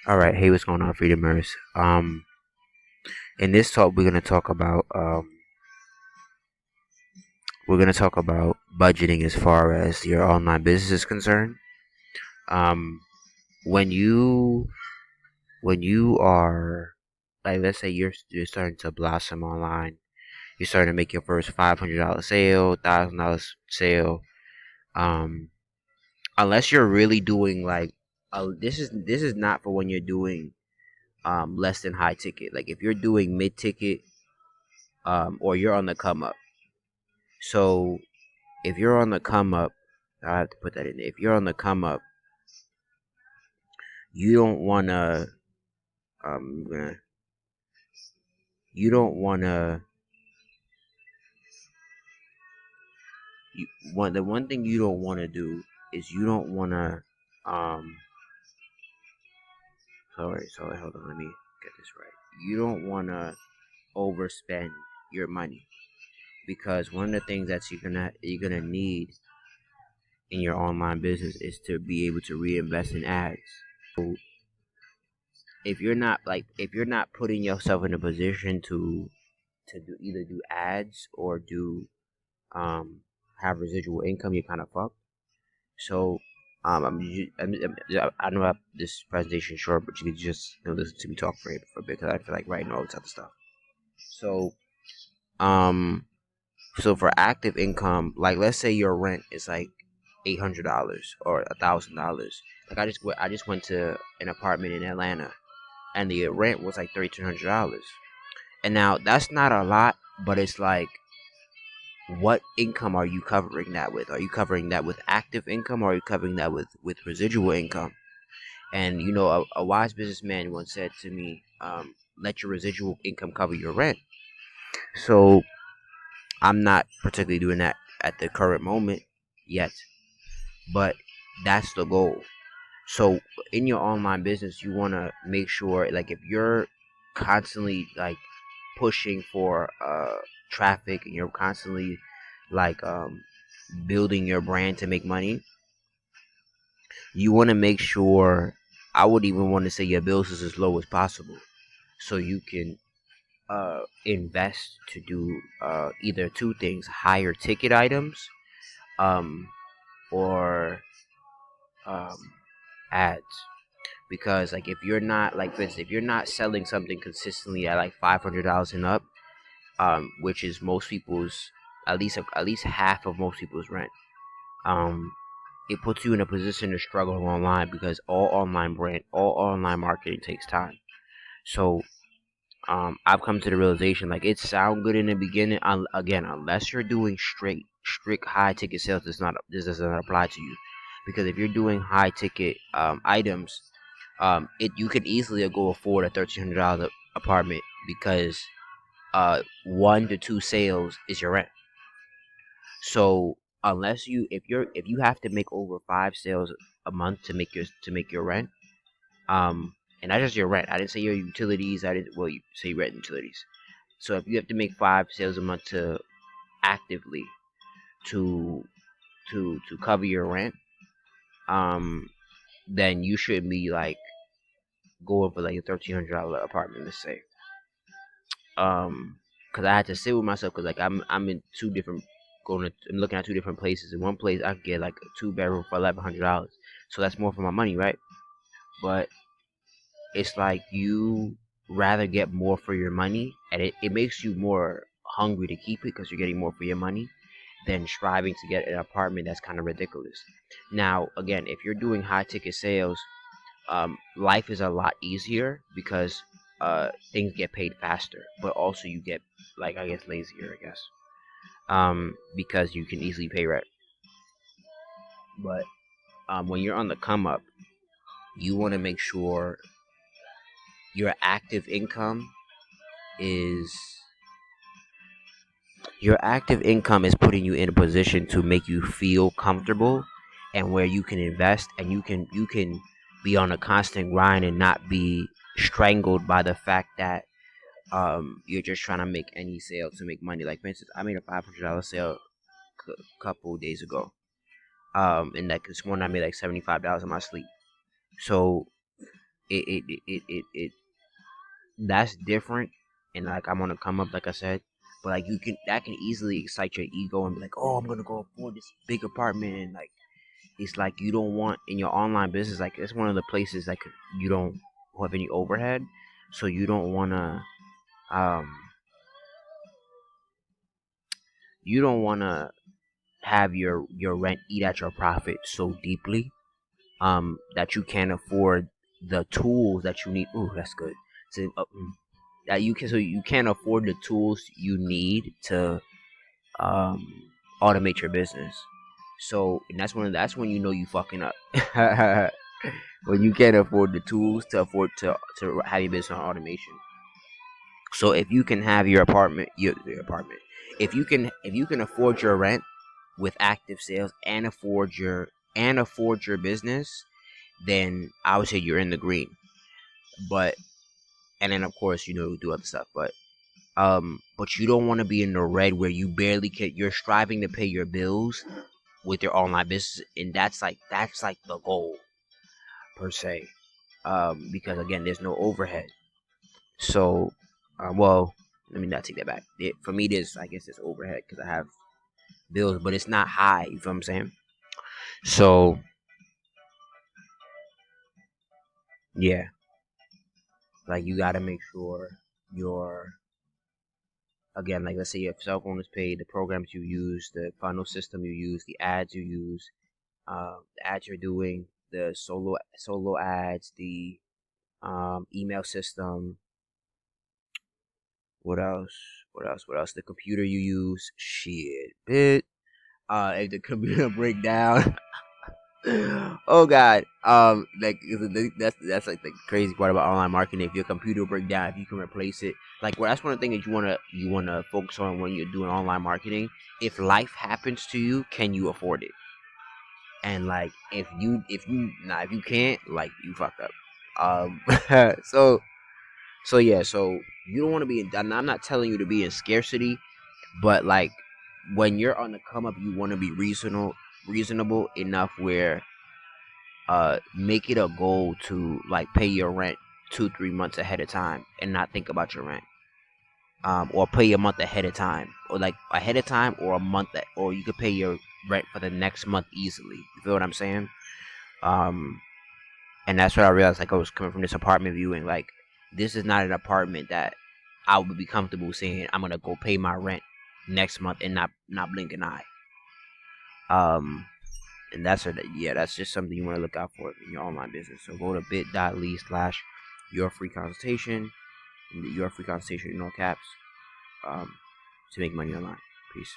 All right, hey, what's going on, Freedomers? In this talk, we're gonna talk about budgeting as far as your online business is concerned. Um, when you when you are like, let's say you're starting to blossom online, you're starting to make your first $500 sale, $1,000 sale. Um, unless you're really doing this is not for when you're doing less than high ticket. Like if you're doing mid ticket or you're on the come up. So if you're on the come up, I have to put that in there. If you're on the come up, you don't wanna gonna you don't wanna you one thing you don't wanna do is you don't wanna um sorry, hold on, let me get this right. You don't wanna overspend your money, because one of the things that you're gonna need in your online business is to be able to reinvest in ads. So if you're not putting yourself in a position to either do ads or do um have residual income, you're kind of fucked. So I know this presentation is short, but you can just listen to me talk for a bit, because I feel like writing all this other stuff. So um so for active income, like let's say your rent is like $800 or $1,000. Like I just went to an apartment in Atlanta, and the rent was like $1,300. And now that's not a lot, but it's like, what income are you covering that with? Are you covering that with active income, or are you covering that with residual income? And a wise businessman once said to me, let your residual income cover your rent. So I'm not particularly doing that at the current moment yet, but that's the goal. So in your online business, you want to make sure, like, if you're constantly like pushing for traffic, and you're constantly like building your brand to make money, you want to make sure, I would even want to say, your bills is as low as possible, so you can invest to do either two things: higher ticket items, um, or um, ads. Because, like, if you're not, like, for instance, if you're not selling something consistently at like $500 and up, which is most people's, at least half of most people's rent, um, it puts you in a position to struggle online, because all online marketing takes time. So I've come to the realization, like, it sound good in the beginning. Again, unless you're doing strict high ticket sales, this does not apply to you. Because if you're doing high ticket items, you can easily go afford a $1,300 apartment, because 1 to 2 sales is your rent. So if you have to make over 5 sales a month to make your rent, and not just your rent. I didn't say your utilities. I didn't. Well, you say rent and utilities. So if you have to make 5 sales a month to actively to to cover your rent, um, then you should be like going for like a $1,300 apartment, let's say. Because I had to sit with myself, because like I'm in two different I'm looking at two different places. In one place I could get like a 2 bedroom for $1,100, so that's more for my money, right? But it's like, you rather get more for your money, and it makes you more hungry to keep it, because you're getting more for your money, than striving to get an apartment that's kind of ridiculous. Now, again, if you're doing high ticket sales, life is a lot easier, because things get paid faster, but also you get, like, I guess, lazier, I guess, because you can easily pay rent. But when you're on the come up, you want to make sure your active income is your active income is putting you in a position to make you feel comfortable, and where you can invest, and you can be on a constant grind, and not be strangled by the fact that you're just trying to make any sale to make money. Like, for instance, I made a $500 sale a couple days ago, and like this one I made like $75 in my sleep. So it that's different, and like I'm gonna come up like I said, but like you can that can easily excite your ego and be like, oh, I'm gonna go afford this big apartment, and like it's like you don't want in your online business, like it's one of the places like you don't have any overhead, so you don't wanna um you don't wanna have your rent eat at your profit so deeply that you can't afford the tools that you need. Ooh, that's good. So, that you can so you can't afford the tools you need to um automate your business. So and that's when you know you fucking up. When you can't afford the tools to afford to have your business on automation. So if you can have your apartment, if you can afford your rent with active sales and afford your business, then I would say you're in the green. But and then of course do other stuff, but you don't want to be in the red where you barely can. You're striving to pay your bills with your online business, and that's like the goal per se. Because again, there's no overhead. So, well, let me not take that back. For me, there's I guess it's overhead because I have bills, but it's not high. You feel what I'm saying? So yeah, like you got to make sure your again, like let's say your cell phone is paid, the programs you use, the funnel system you use, the ads you use, the ads you're doing, the solo ads, the email system. What else? What else? What else? The computer you use. Shit, bit. If the computer break down, oh god. That's like the crazy part about online marketing. If your computer break down, if you can replace it, like well, that's one of the things that you wanna focus on when you're doing online marketing. If life happens to you, can you afford it? And like if you can't, like you fucked up. So yeah, so you don't want to be in. And I'm not telling you to be in scarcity, but like when you're on the come up, you want to be reasonable enough where make it a goal to like pay your rent 2-3 months ahead of time and not think about your rent. Or pay a month ahead of time, or like ahead of time, or a month, or you could pay your rent for the next month easily. You feel what I'm saying? Um, and that's what I realized. Like I was coming from this apartment viewing, like this is not an apartment that I would be comfortable saying I'm gonna go pay my rent next month and not blink an eye. Um, and that's just something you want to look out for in your online business. So go to bit.ly/your free consultation, your free consultation in all caps, to make money online. Peace.